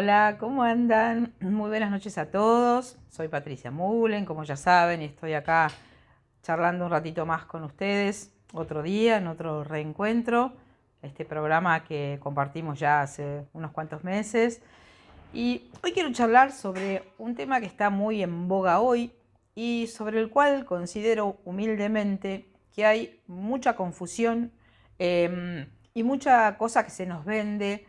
Hola, ¿cómo andan? Muy buenas noches a todos. Soy Patricia Mullen, como ya saben, y estoy acá charlando un ratito más con ustedes, otro día, en otro reencuentro, este programa que compartimos ya hace unos cuantos meses. Y hoy quiero charlar sobre un tema que está muy en boga hoy y sobre el cual considero humildemente que hay mucha confusión y mucha cosa que se nos vende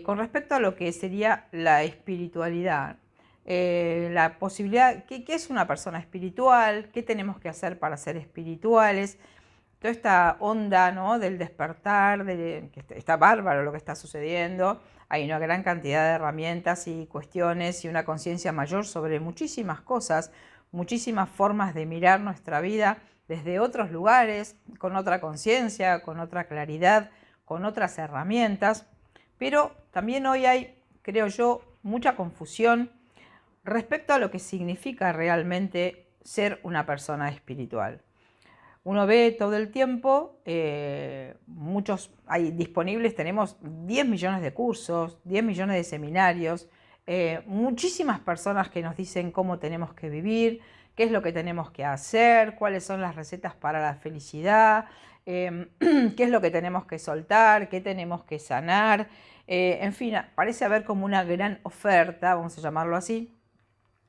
con respecto a lo que sería la espiritualidad. La posibilidad, ¿qué es una persona espiritual? ¿Qué tenemos que hacer para ser espirituales? Toda esta onda, ¿no?, del despertar, que está bárbaro lo que está sucediendo. Hay una gran cantidad de herramientas y cuestiones y una conciencia mayor sobre muchísimas cosas, muchísimas formas de mirar nuestra vida desde otros lugares, con otra conciencia, con otra claridad, con otras herramientas. Pero también hoy hay, creo yo, mucha confusión respecto a lo que significa realmente ser una persona espiritual. Uno ve todo el tiempo, muchos hay disponibles, tenemos 10 millones de cursos, 10 millones de seminarios, muchísimas personas que nos dicen cómo tenemos que vivir, qué es lo que tenemos que hacer, cuáles son las recetas para la felicidad, qué es lo que tenemos que soltar, qué tenemos que sanar. En fin, parece haber como una gran oferta, vamos a llamarlo así,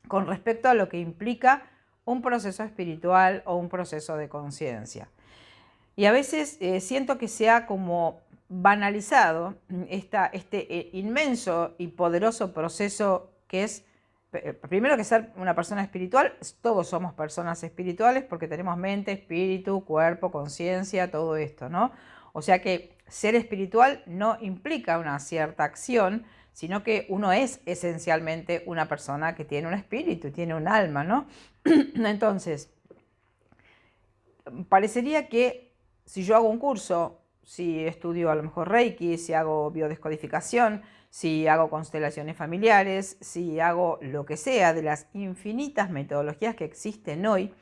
con respecto a lo que implica un proceso espiritual o un proceso de conciencia. Y a veces siento que se ha como banalizado este inmenso y poderoso proceso que es, primero que ser una persona espiritual. Todos somos personas espirituales porque tenemos mente, espíritu, cuerpo, conciencia, todo esto, ¿no? O sea que ser espiritual no implica una cierta acción, sino que uno es esencialmente una persona que tiene un espíritu, tiene un alma, ¿no? Entonces, parecería que si yo hago un curso, si estudio a lo mejor Reiki, si hago biodescodificación, si hago constelaciones familiares, si hago lo que sea de las infinitas metodologías que existen hoy,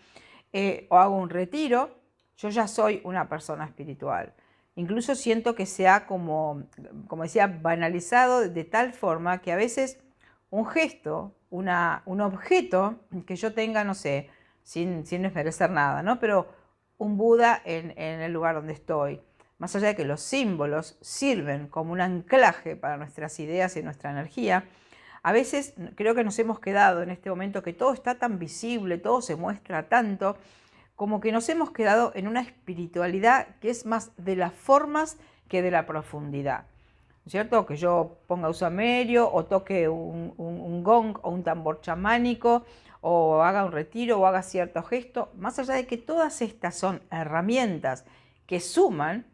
o hago un retiro, yo ya soy una persona espiritual. Incluso siento que se ha, como decía, banalizado de tal forma que a veces un gesto, un objeto que yo tenga, no sé, sin desmerecer nada, ¿no?, pero un Buda en el lugar donde estoy, más allá de que los símbolos sirven como un anclaje para nuestras ideas y nuestra energía, a veces creo que nos hemos quedado en este momento que todo está tan visible, todo se muestra tanto, como que nos hemos quedado en una espiritualidad que es más de las formas que de la profundidad. ¿Cierto? Que yo ponga un samerio o toque un gong o un tambor chamánico o haga un retiro o haga cierto gesto, más allá de que todas estas son herramientas que suman,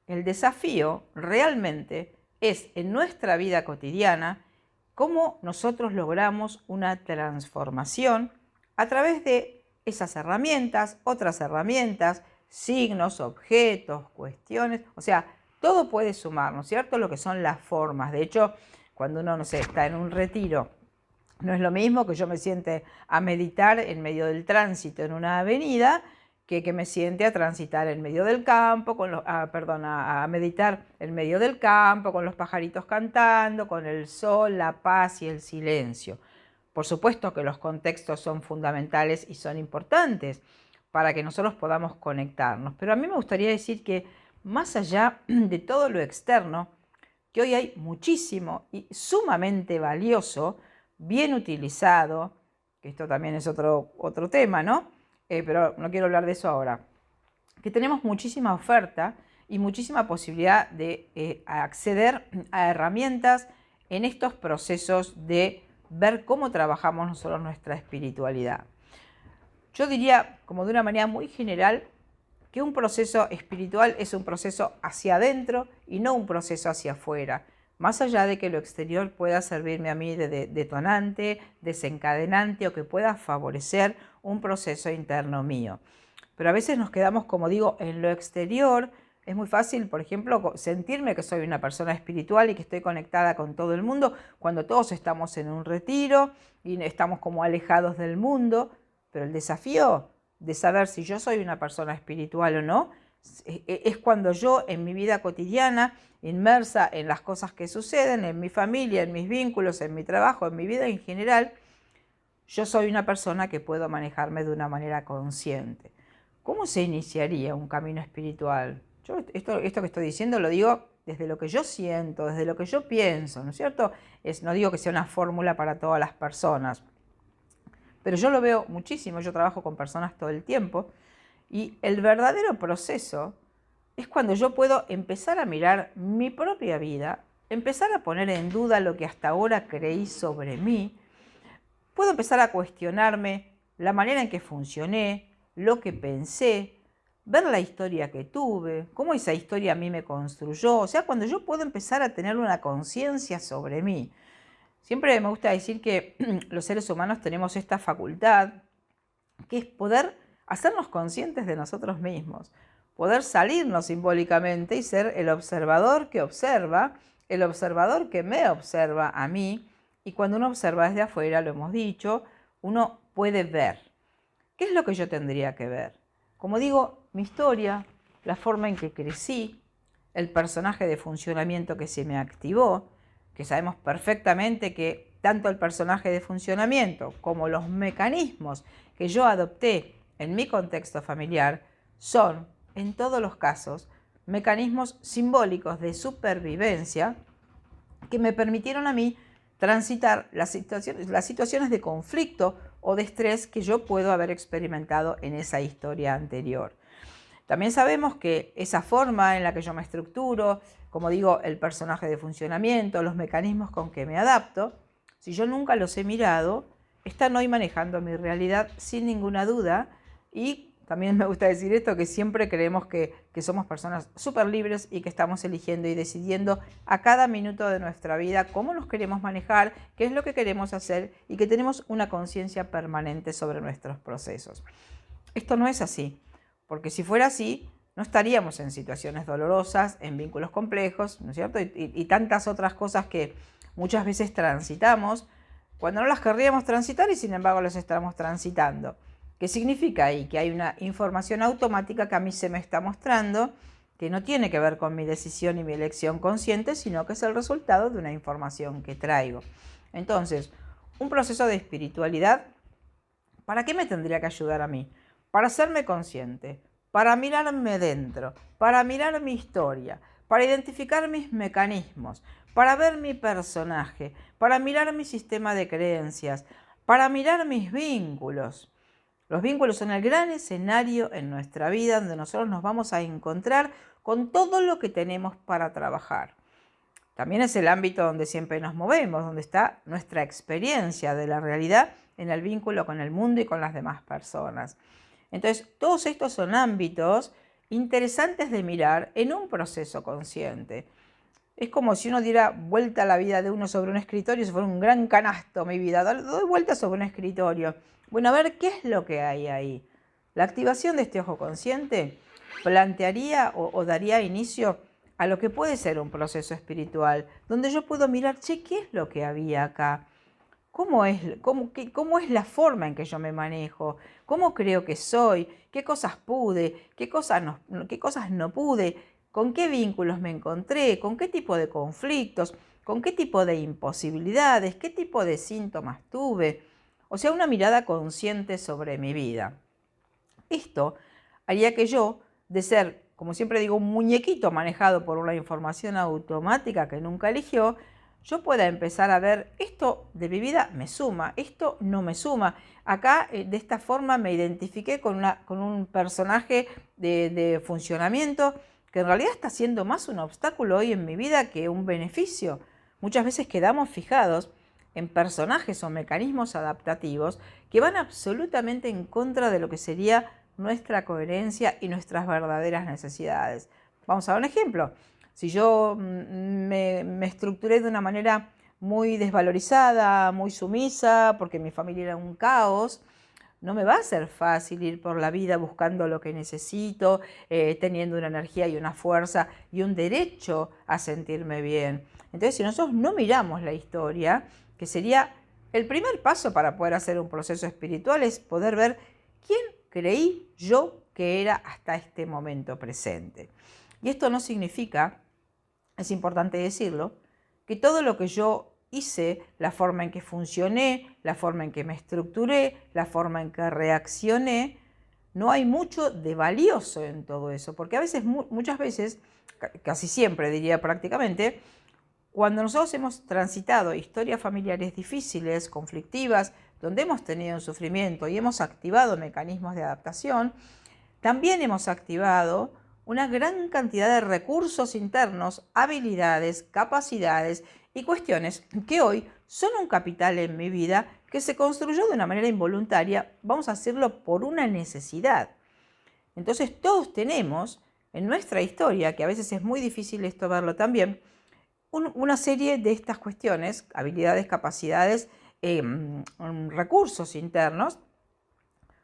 el desafío realmente es en nuestra vida cotidiana cómo nosotros logramos una transformación a través de esas herramientas, otras herramientas, signos, objetos, cuestiones, o sea, todo puede sumar, ¿no es cierto?, lo que son las formas. De hecho, cuando uno, no sé, está en un retiro, no es lo mismo que yo me siente a meditar en medio del tránsito en una avenida que me siente a transitar en medio del campo, a meditar en medio del campo, con los pajaritos cantando, con el sol, la paz y el silencio. Por supuesto que los contextos son fundamentales y son importantes para que nosotros podamos conectarnos, pero a mí me gustaría decir que más allá de todo lo externo, que hoy hay muchísimo y sumamente valioso, bien utilizado, que esto también es otro tema, ¿no? Pero no quiero hablar de eso ahora, que tenemos muchísima oferta y muchísima posibilidad de acceder a herramientas en estos procesos de ver cómo trabajamos nosotros nuestra espiritualidad. Yo diría, como de una manera muy general, que un proceso espiritual es un proceso hacia adentro y no un proceso hacia afuera, más allá de que lo exterior pueda servirme a mí de detonante, desencadenante o que pueda favorecer un proceso interno mío. Pero a veces nos quedamos, como digo, en lo exterior. Es muy fácil, por ejemplo, sentirme que soy una persona espiritual y que estoy conectada con todo el mundo cuando todos estamos en un retiro y estamos como alejados del mundo. Pero el desafío de saber si yo soy una persona espiritual o no Es cuando yo en mi vida cotidiana, inmersa en las cosas que suceden, en mi familia, en mis vínculos, en mi trabajo, en mi vida en general, yo soy una persona que puedo manejarme de una manera consciente. ¿Cómo se iniciaría un camino espiritual? Yo esto que estoy diciendo lo digo desde lo que yo siento, desde lo que yo pienso, ¿no es cierto? No digo que sea una fórmula para todas las personas, pero yo lo veo muchísimo, yo trabajo con personas todo el tiempo, y el verdadero proceso es cuando yo puedo empezar a mirar mi propia vida, empezar a poner en duda lo que hasta ahora creí sobre mí, puedo empezar a cuestionarme la manera en que funcioné, lo que pensé, ver la historia que tuve, cómo esa historia a mí me construyó. O sea, cuando yo puedo empezar a tener una conciencia sobre mí. Siempre me gusta decir que los seres humanos tenemos esta facultad, que es poder hacernos conscientes de nosotros mismos, poder salirnos simbólicamente y ser el observador que observa, el observador que me observa a mí. Y cuando uno observa desde afuera, lo hemos dicho, uno puede ver. ¿Qué es lo que yo tendría que ver? Como digo, mi historia, la forma en que crecí, el personaje de funcionamiento que se me activó, que sabemos perfectamente que tanto el personaje de funcionamiento como los mecanismos que yo adopté en mi contexto familiar son, en todos los casos, mecanismos simbólicos de supervivencia que me permitieron a mí transitar las situaciones de conflicto o de estrés que yo puedo haber experimentado en esa historia anterior. También sabemos que esa forma en la que yo me estructuro, como digo, el personaje de funcionamiento, los mecanismos con que me adapto, si yo nunca los he mirado, están hoy manejando mi realidad sin ninguna duda. Y también me gusta decir esto, que siempre creemos que somos personas súper libres y que estamos eligiendo y decidiendo a cada minuto de nuestra vida cómo nos queremos manejar, qué es lo que queremos hacer y que tenemos una conciencia permanente sobre nuestros procesos. Esto no es así, porque si fuera así, no estaríamos en situaciones dolorosas, en vínculos complejos, ¿no es cierto? Y tantas otras cosas que muchas veces transitamos cuando no las querríamos transitar y sin embargo las estamos transitando. ¿Qué significa ahí? Que hay una información automática que a mí se me está mostrando, que no tiene que ver con mi decisión y mi elección consciente, sino que es el resultado de una información que traigo. Entonces, un proceso de espiritualidad, ¿para qué me tendría que ayudar a mí? Para hacerme consciente, para mirarme dentro, para mirar mi historia, para identificar mis mecanismos, para ver mi personaje, para mirar mi sistema de creencias, para mirar mis vínculos. Los vínculos son el gran escenario en nuestra vida donde nosotros nos vamos a encontrar con todo lo que tenemos para trabajar. También es el ámbito donde siempre nos movemos, donde está nuestra experiencia de la realidad en el vínculo con el mundo y con las demás personas. Entonces, todos estos son ámbitos interesantes de mirar en un proceso consciente. Es como si uno diera vuelta a la vida de uno sobre un escritorio, si fuera un gran canasto mi vida, doy vuelta sobre un escritorio. Bueno, a ver qué es lo que hay ahí. La activación de este ojo consciente plantearía o daría inicio a lo que puede ser un proceso espiritual, donde yo puedo mirar, che, ¿qué es lo que había acá? ¿Cómo es la forma en que yo me manejo? ¿Cómo creo que soy? ¿Qué cosas pude? ¿Qué cosas no pude? ¿Con qué vínculos me encontré? ¿Con qué tipo de conflictos? ¿Con qué tipo de imposibilidades? ¿Qué tipo de síntomas tuve? O sea, una mirada consciente sobre mi vida. Esto haría que yo, de ser, como siempre digo, un muñequito manejado por una información automática que nunca eligió, yo pueda empezar a ver, esto de mi vida me suma, esto no me suma. Acá, de esta forma, me identifiqué con un personaje de funcionamiento que en realidad está siendo más un obstáculo hoy en mi vida que un beneficio. Muchas veces quedamos fijados en personajes o mecanismos adaptativos que van absolutamente en contra de lo que sería nuestra coherencia y nuestras verdaderas necesidades. Vamos a dar un ejemplo. Si yo me estructuré de una manera muy desvalorizada, muy sumisa, porque mi familia era un caos, no me va a ser fácil ir por la vida buscando lo que necesito, teniendo una energía y una fuerza y un derecho a sentirme bien. Entonces, si nosotros no miramos la historia, que sería el primer paso para poder hacer un proceso espiritual, es poder ver quién creí yo que era hasta este momento presente. Y esto no significa, es importante decirlo, que todo lo que yo hice, la forma en que funcioné, la forma en que me estructuré, la forma en que reaccioné, no hay mucho de valioso en todo eso, porque a veces, muchas veces, casi siempre diría prácticamente, cuando nosotros hemos transitado historias familiares difíciles, conflictivas, donde hemos tenido un sufrimiento y hemos activado mecanismos de adaptación, también hemos activado una gran cantidad de recursos internos, habilidades, capacidades y cuestiones que hoy son un capital en mi vida que se construyó de una manera involuntaria, vamos a decirlo, por una necesidad. Entonces todos tenemos en nuestra historia, que a veces es muy difícil esto verlo también, una serie de estas cuestiones, habilidades, capacidades, recursos internos,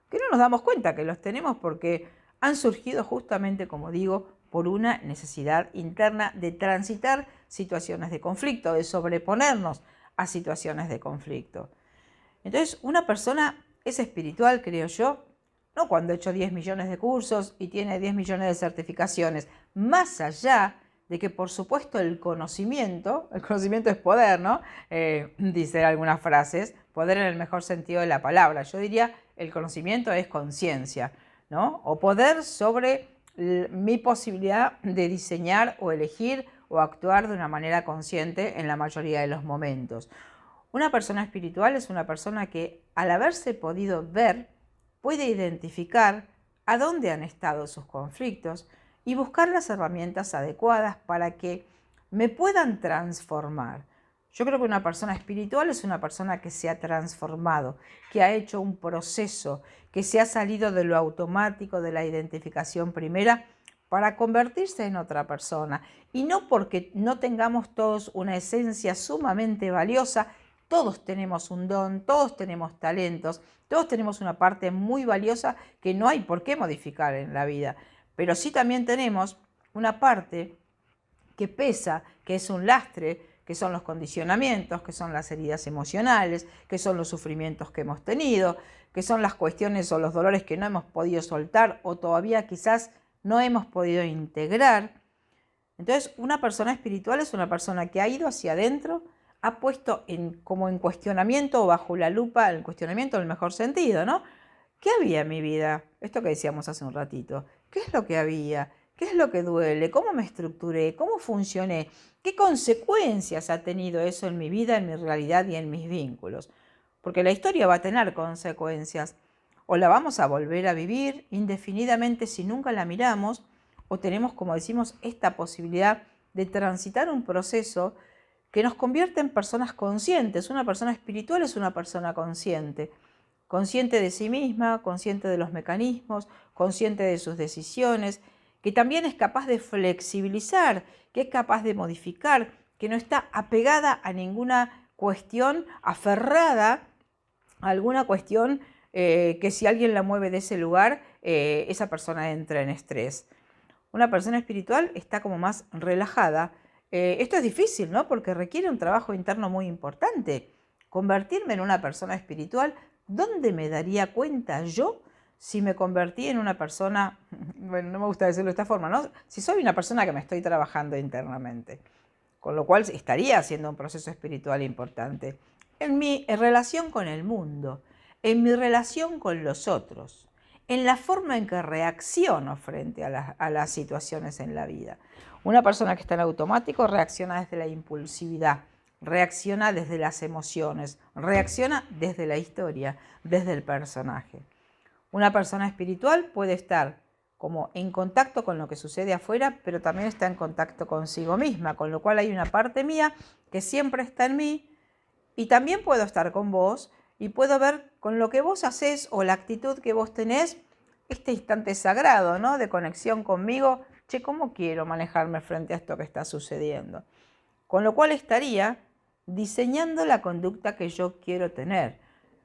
que no nos damos cuenta que los tenemos porque han surgido justamente, como digo, por una necesidad interna de transitar situaciones de conflicto, de sobreponernos a situaciones de conflicto. Entonces, una persona es espiritual, creo yo, no cuando ha hecho 10 millones de cursos y tiene 10 millones de certificaciones, más allá de que, por supuesto, el conocimiento es poder, ¿no? Dice algunas frases, poder en el mejor sentido de la palabra. Yo diría, el conocimiento es conciencia, ¿no? O poder sobre mi posibilidad de diseñar o elegir o actuar de una manera consciente en la mayoría de los momentos. Una persona espiritual es una persona que, al haberse podido ver, puede identificar a dónde han estado sus conflictos y buscar las herramientas adecuadas para que me puedan transformar. Yo creo que una persona espiritual es una persona que se ha transformado, que ha hecho un proceso, que se ha salido de lo automático, de la identificación primera, para convertirse en otra persona. Y no porque no tengamos todos una esencia sumamente valiosa, todos tenemos un don, todos tenemos talentos, todos tenemos una parte muy valiosa que no hay por qué modificar en la vida. Pero sí también tenemos una parte que pesa, que es un lastre, que son los condicionamientos, que son las heridas emocionales, que son los sufrimientos que hemos tenido, que son las cuestiones o los dolores que no hemos podido soltar o todavía quizás no hemos podido integrar. Entonces, una persona espiritual es una persona que ha ido hacia adentro, ha puesto como en cuestionamiento o bajo la lupa, el cuestionamiento en el mejor sentido, ¿no? ¿Qué había en mi vida? Esto que decíamos hace un ratito. ¿Qué es lo que había? ¿Qué es lo que duele? ¿Cómo me estructuré? ¿Cómo funcioné? ¿Qué consecuencias ha tenido eso en mi vida, en mi realidad y en mis vínculos? Porque la historia va a tener consecuencias. O la vamos a volver a vivir indefinidamente si nunca la miramos, o tenemos, como decimos, esta posibilidad de transitar un proceso que nos convierte en personas conscientes. Una persona espiritual es una persona consciente. Consciente de sí misma, consciente de los mecanismos, consciente de sus decisiones, que también es capaz de flexibilizar, que es capaz de modificar, que no está apegada a ninguna cuestión, aferrada a alguna cuestión que si alguien la mueve de ese lugar, esa persona entra en estrés. Una persona espiritual está como más relajada. Esto es difícil, ¿no? Porque requiere un trabajo interno muy importante. Convertirme en una persona espiritual, ¿dónde me daría cuenta yo si me convertí en una persona, bueno, no me gusta decirlo de esta forma, ¿no? Si soy una persona que me estoy trabajando internamente, con lo cual estaría haciendo un proceso espiritual importante. En mi relación con el mundo, en mi relación con los otros, en la forma en que reacciono frente a las situaciones en la vida. Una persona que está en automático reacciona desde la impulsividad, reacciona desde las emociones, reacciona desde la historia, desde el personaje. Una persona espiritual puede estar como en contacto con lo que sucede afuera, pero también está en contacto consigo misma, con lo cual hay una parte mía que siempre está en mí y también puedo estar con vos y puedo ver con lo que vos hacés o la actitud que vos tenés, este instante sagrado, ¿no? De conexión conmigo, che, ¿cómo quiero manejarme frente a esto que está sucediendo? Con lo cual estaría diseñando la conducta que yo quiero tener.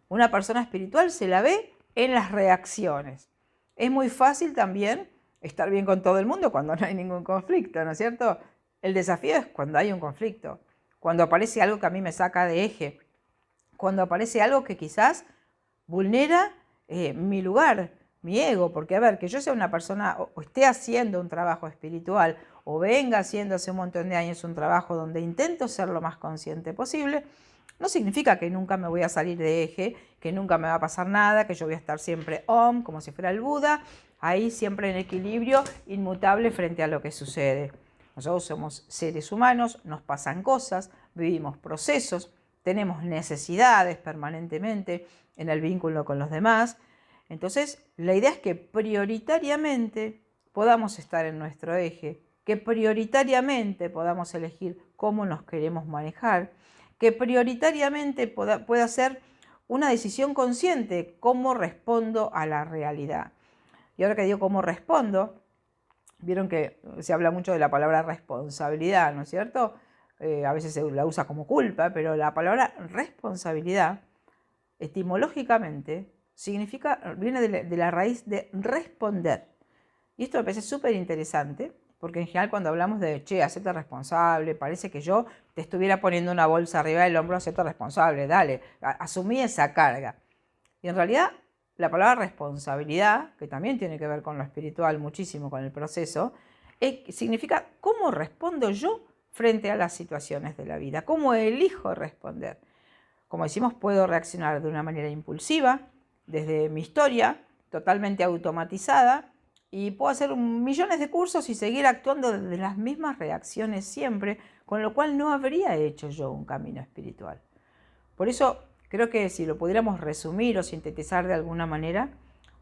Una persona espiritual se la ve en las reacciones. Es muy fácil también estar bien con todo el mundo cuando no hay ningún conflicto, ¿no es cierto? El desafío es cuando hay un conflicto, cuando aparece algo que a mí me saca de eje, cuando aparece algo que quizás vulnera mi lugar, mi ego, porque a ver, que yo sea una persona o esté haciendo un trabajo espiritual o venga haciendo hace un montón de años un trabajo donde intento ser lo más consciente posible, no significa que nunca me voy a salir de eje, que nunca me va a pasar nada, que yo voy a estar siempre om, como si fuera el Buda, ahí siempre en equilibrio, inmutable frente a lo que sucede. Nosotros somos seres humanos, nos pasan cosas, vivimos procesos, tenemos necesidades permanentemente en el vínculo con los demás. Entonces, la idea es que prioritariamente podamos estar en nuestro eje, que prioritariamente podamos elegir cómo nos queremos manejar, que prioritariamente pueda ser una decisión consciente, cómo respondo a la realidad. Y ahora que digo cómo respondo, vieron que se habla mucho de la palabra responsabilidad, ¿no es cierto? A veces se la usa como culpa, pero la palabra responsabilidad, etimológicamente, viene de la raíz de responder. Y esto me parece súper interesante, porque en general cuando hablamos de, che, hacete responsable, parece que yo te estuviera poniendo una bolsa arriba del hombro, hacete responsable, dale, asumí esa carga. Y en realidad la palabra responsabilidad, que también tiene que ver con lo espiritual muchísimo, con el proceso, significa cómo respondo yo frente a las situaciones de la vida, cómo elijo responder. Como decimos, puedo reaccionar de una manera impulsiva, desde mi historia, totalmente automatizada, y puedo hacer millones de cursos y seguir actuando desde las mismas reacciones siempre, con lo cual no habría hecho yo un camino espiritual. Por eso creo que si lo pudiéramos resumir o sintetizar de alguna manera,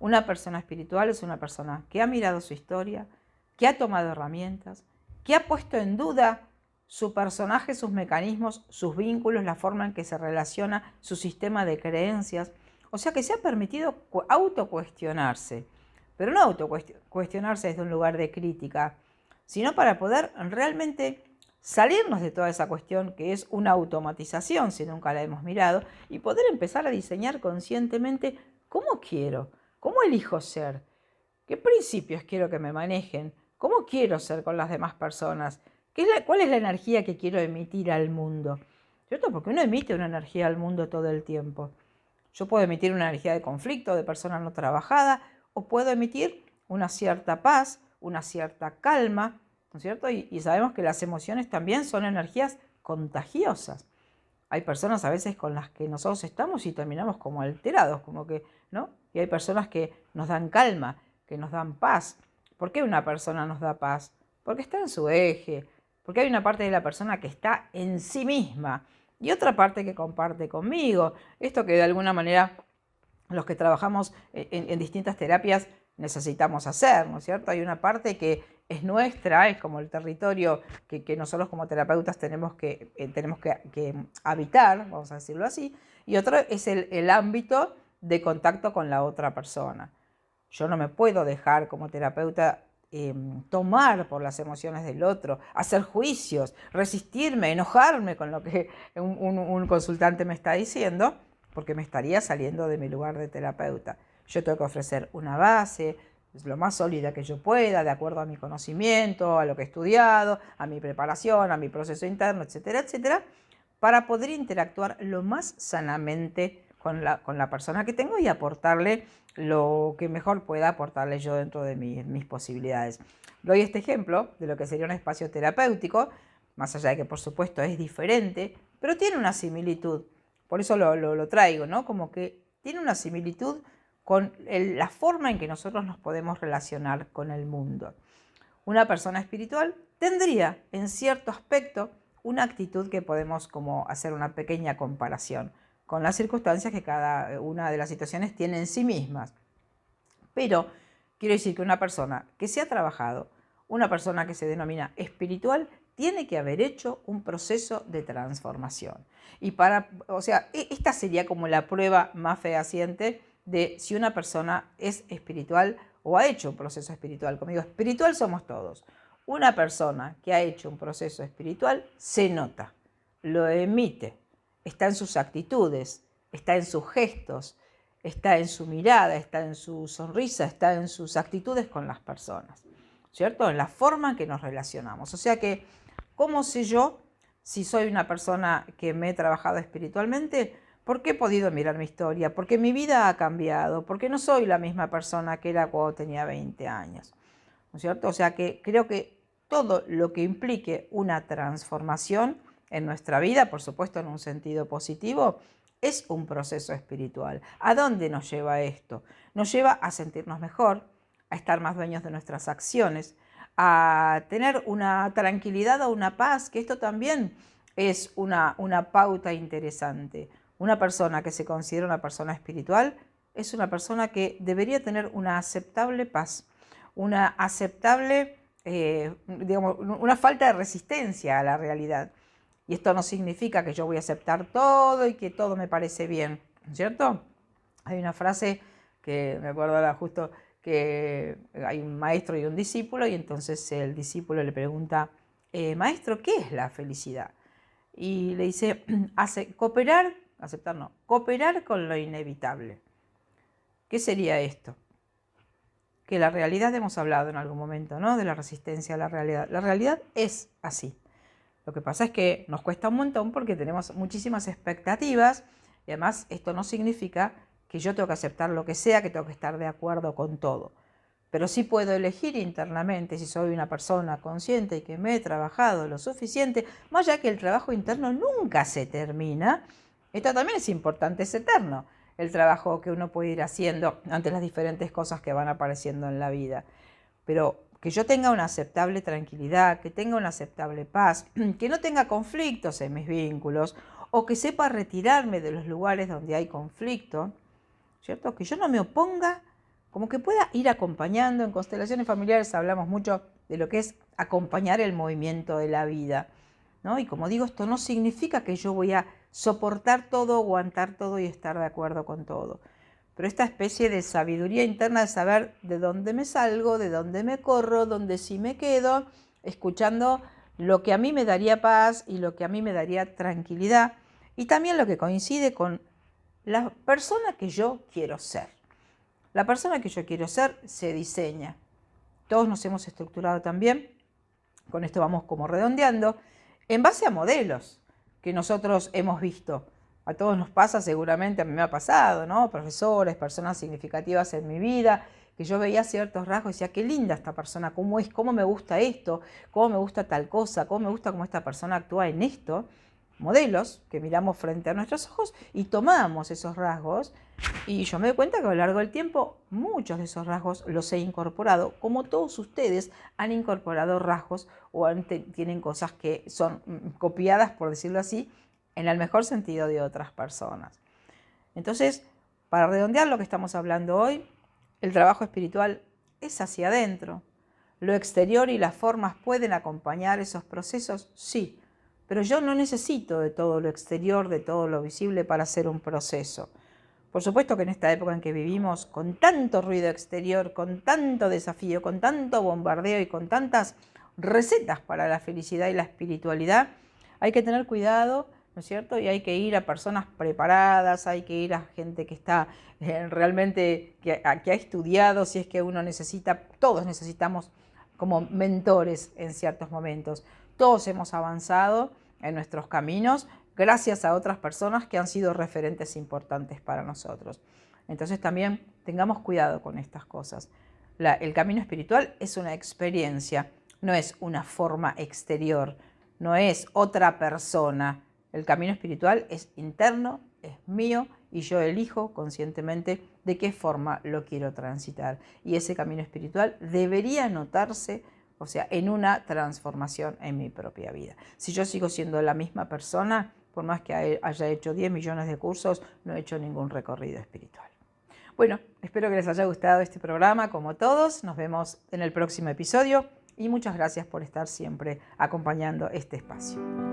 una persona espiritual es una persona que ha mirado su historia, que ha tomado herramientas, que ha puesto en duda su personaje, sus mecanismos, sus vínculos, la forma en que se relaciona, su sistema de creencias. O sea que se ha permitido autocuestionarse, pero no autocuestionarse desde un lugar de crítica, sino para poder realmente salirnos de toda esa cuestión que es una automatización si nunca la hemos mirado y poder empezar a diseñar conscientemente cómo quiero, cómo elijo ser, qué principios quiero que me manejen, cómo quiero ser con las demás personas, cuál es la energía que quiero emitir al mundo. ¿Cierto? Porque uno emite una energía al mundo todo el tiempo. Yo puedo emitir una energía de conflicto, de persona no trabajada, o puedo emitir una cierta paz, una cierta calma, ¿no es cierto? Y sabemos que las emociones también son energías contagiosas. Hay personas a veces con las que nosotros estamos y terminamos como alterados, como que, ¿no? Y hay personas que nos dan calma, que nos dan paz. ¿Por qué una persona nos da paz? Porque está en su eje, porque hay una parte de la persona que está en sí misma y otra parte que comparte conmigo. Esto que de alguna manera los que trabajamos en distintas terapias necesitamos hacer, ¿no es cierto? Hay una parte que es nuestra, es como el territorio que nosotros como terapeutas tenemos que habitar, vamos a decirlo así, y otro es el ámbito de contacto con la otra persona. Yo no me puedo dejar como terapeuta tomar por las emociones del otro, hacer juicios, resistirme, enojarme con lo que un consultante me está diciendo, porque me estaría saliendo de mi lugar de terapeuta. Yo tengo que ofrecer una base, lo más sólida que yo pueda, de acuerdo a mi conocimiento, a lo que he estudiado, a mi preparación, a mi proceso interno, etcétera, etcétera, para poder interactuar lo más sanamente con la persona que tengo y aportarle lo que mejor pueda aportarle yo dentro de mis posibilidades. Doy este ejemplo de lo que sería un espacio terapéutico, más allá de que por supuesto es diferente, pero tiene una similitud. Por eso lo traigo, ¿no? Como que tiene una similitud con la forma en que nosotros nos podemos relacionar con el mundo. Una persona espiritual tendría en cierto aspecto una actitud que podemos como hacer una pequeña comparación con las circunstancias que cada una de las situaciones tiene en sí mismas. Pero quiero decir que una persona que se ha trabajado, una persona que se denomina espiritual, tiene que haber hecho un proceso de transformación. Y esta sería como la prueba más fehaciente de si una persona es espiritual o ha hecho un proceso espiritual. Como digo, espiritual somos todos. Una persona que ha hecho un proceso espiritual se nota, lo emite, está en sus actitudes, está en sus gestos, está en su mirada, está en su sonrisa, está en sus actitudes con las personas, ¿cierto? En la forma en que nos relacionamos. O sea que, ¿cómo sé yo si soy una persona que me he trabajado espiritualmente? porque he podido mirar mi historia, porque mi vida ha cambiado, porque no soy la misma persona que era cuando tenía 20 años, ¿no es cierto? O sea que creo que todo lo que implique una transformación en nuestra vida, por supuesto en un sentido positivo, es un proceso espiritual. ¿A dónde nos lleva esto? Nos lleva a sentirnos mejor, a estar más dueños de nuestras acciones, a tener una tranquilidad o una paz, que esto también es una pauta interesante. Una persona que se considera una persona espiritual es una persona que debería tener una aceptable paz, una aceptable, digamos, una falta de resistencia a la realidad. Y esto no significa que yo voy a aceptar todo y que todo me parece bien, ¿cierto? Hay una frase que me acuerdo ahora justo, que hay un maestro y un discípulo, y entonces el discípulo le pregunta, maestro, ¿qué es la felicidad? Y le dice, cooperar con lo inevitable. ¿Qué sería esto? Que la realidad, hemos hablado en algún momento, ¿no? De la resistencia a la realidad. La realidad es así. Lo que pasa es que nos cuesta un montón porque tenemos muchísimas expectativas y además esto no significa que yo tengo que aceptar lo que sea, que tengo que estar de acuerdo con todo. Pero sí puedo elegir internamente si soy una persona consciente y que me he trabajado lo suficiente, más allá que el trabajo interno nunca se termina. Esto también es importante, es eterno, el trabajo que uno puede ir haciendo ante las diferentes cosas que van apareciendo en la vida. Pero que yo tenga una aceptable tranquilidad, que tenga una aceptable paz, que no tenga conflictos en mis vínculos, o que sepa retirarme de los lugares donde hay conflicto, ¿cierto? Que yo no me oponga, como que pueda ir acompañando. En constelaciones familiares hablamos mucho de lo que es acompañar el movimiento de la vida, ¿no? Y como digo, esto no significa que yo voy a soportar todo, aguantar todo y estar de acuerdo con todo. Pero esta especie de sabiduría interna de saber de dónde me salgo, de dónde me corro, dónde sí me quedo, escuchando lo que a mí me daría paz y lo que a mí me daría tranquilidad, y también lo que coincide con la persona que yo quiero ser. La persona que yo quiero ser se diseña. Todos nos hemos estructurado también, con esto vamos como redondeando, en base a modelos que nosotros hemos visto. A todos nos pasa, seguramente a mí me ha pasado, ¿no? Profesores, personas significativas en mi vida, que yo veía ciertos rasgos y decía, qué linda esta persona, cómo es, cómo me gusta esto, cómo me gusta tal cosa, cómo me gusta cómo esta persona actúa en esto. Modelos que miramos frente a nuestros ojos y tomamos esos rasgos, y yo me doy cuenta que a lo largo del tiempo muchos de esos rasgos los he incorporado, como todos ustedes han incorporado rasgos o tienen cosas que son copiadas, por decirlo así, en el mejor sentido de otras personas. Entonces, para redondear lo que estamos hablando hoy, el trabajo espiritual es hacia adentro. ¿Lo exterior y las formas pueden acompañar esos procesos? Sí, pero yo no necesito de todo lo exterior, de todo lo visible para hacer un proceso. Por supuesto que en esta época en que vivimos, con tanto ruido exterior, con tanto desafío, con tanto bombardeo y con tantas recetas para la felicidad y la espiritualidad, hay que tener cuidado, ¿no es cierto? Y hay que ir a personas preparadas, hay que ir a gente que está realmente, que ha estudiado, si es que uno necesita, todos necesitamos como mentores en ciertos momentos. Todos hemos avanzado en nuestros caminos gracias a otras personas que han sido referentes importantes para nosotros. Entonces también tengamos cuidado con estas cosas. El camino espiritual es una experiencia, no es una forma exterior, no es otra persona. El camino espiritual es interno, es mío, y yo elijo conscientemente de qué forma lo quiero transitar. Y ese camino espiritual debería notarse, o sea, en una transformación en mi propia vida. Si yo sigo siendo la misma persona, por más que haya hecho 10 millones de cursos, no he hecho ningún recorrido espiritual. Bueno, espero que les haya gustado este programa, como todos. Nos vemos en el próximo episodio y muchas gracias por estar siempre acompañando este espacio.